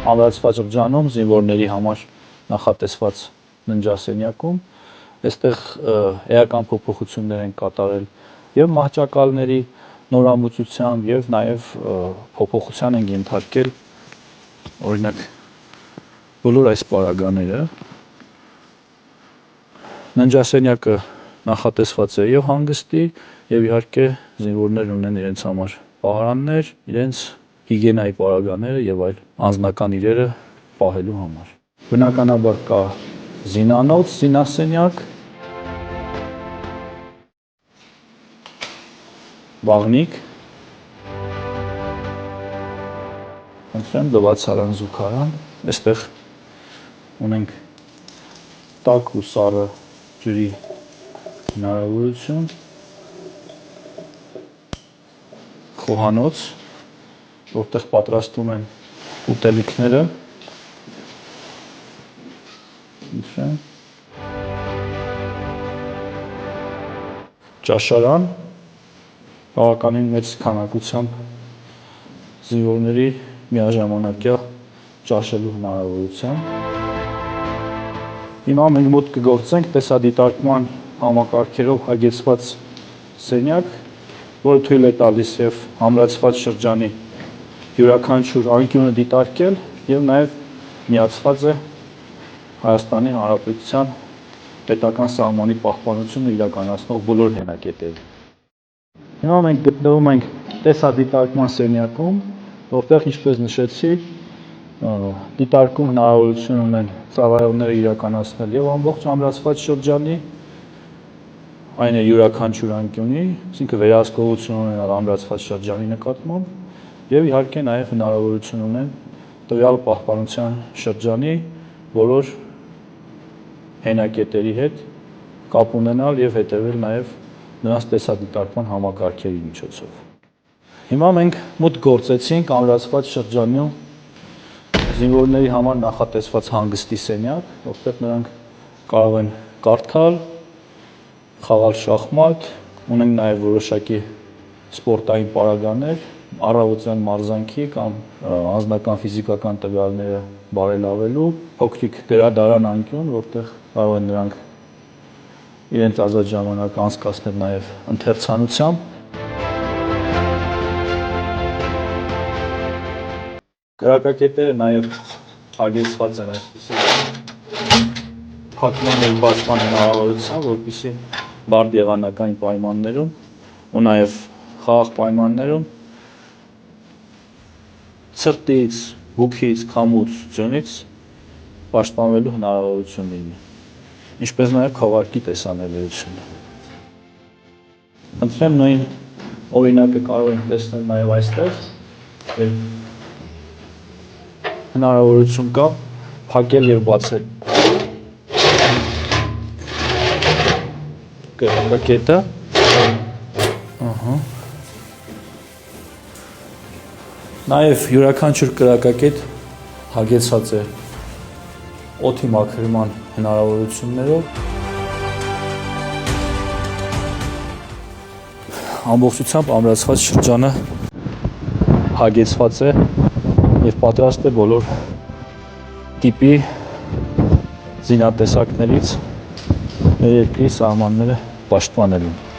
ամրացված շրջանում զինվորների համար նախատեսված ննջասենյակում այստեղ էական փոփոխություններ են կատարել եւ մահճակալների նորամուծության եւ նաեւ փոփոխության են ենթարկել օրինակ բոլոր այս պարագաները ննջասենյակը նախատեսված է եւ հանգստի եւ իհարկե զինվորներն ունեն իրենց համար պահարաններ, իրենց հիգիենայի պարագաները եւ այլ անձնական իրերը պահելու համար։ Բնականաբար կա զինանոց, զինասենյակ, բաղնիկ, լվացարան, զուգարան, այստեղ ունենք տաք ու սառը ջրի հնարավորություն, խոհանոց, որտեղ պատրաստում են ուտելիքները, ճաշարան, բավականին մեծ քանակությամբ զինվորների միաժամանակյա ճաշելու հնարավորությամբ։ Հիմա մենք մոտ կգործենք տեսադիտարկման համակարգերով հագեցված սենյակ, որը թույլ է տալիս եւ ամրացված շրջանի յուրաքանչյուր անկյունը դիտարկել եւ նաեւ միացված է Հայաստանի Հանրապետության պետական սահմանի պահպանությունը իրականացնող բոլոր հենակետերին։ Հիմա մենք գտնվում ենք տեսադիտարկման սենյակում, որտեղ ինչպես նշեցի, դիտարկում հնարավորություն ունեն ծառայողները իրականացնել եւ ամբողջ ամրացված շրջանի, այն է յուրաքանչյուր անկյունի, այսինքն վերահսկողություն ունենալ ամրացված շրջանի նկատմամբ եւ իհարկե նաեւ հնարավորություն ունեն տվյալ պահպանության շրջանի բոլոր հենակետերի հետ կապ ունենալ եւ հետեւել նաեւ նրանց տեսադիտարկման համակարգերի միջոցով։ Հիմա մենք մոտ գործեցինք ամրացված շրջանում զինվորների համար նախատեսված հանգստի սենյակ, որտեղ նրանք կարող են կարդալ, խաղալ շախմատ, ունենք նաև որոշակի սպորտային պարագաներ, առավոտյան մարզանքի կամ անձնական ֆիզիկական տվյալները բարելավելու, փոքրիկ գրադարան անկյուն, որտեղ կարող են նրանք իրենց ազատ ժամանակը անցկացնել նաև ընթերցանությամբ։ Կրակակետերը նաև հագեցված են այսպիսի փակման և բացման հնարավորությամբ, որպեսզի բարդ եղանակային պայմաններում ու նաև խաղաղ պայմաններում ցրտից, հուքից, քամուց, ձյունից պաշտպանվելու հնարավորություն լինի, ինչպես նաև քողարկի տեսանելիությունը։ Խնդրեմ նույն օրինակը կարող ենք տեսնել նաև այստեղ, հնարավորություն կա փակել և բացել կրակակետը, նաև յուրաքանչյուր կրակակետ հագեցած է օդի մաքրման հնարավորություններով, ամբողջությամբ ամրացված շրջանը հագեցված է և պատրաստ է բոլոր տիպի զինատեսակներից մեր երկրի սահմանները պաշտպանելու։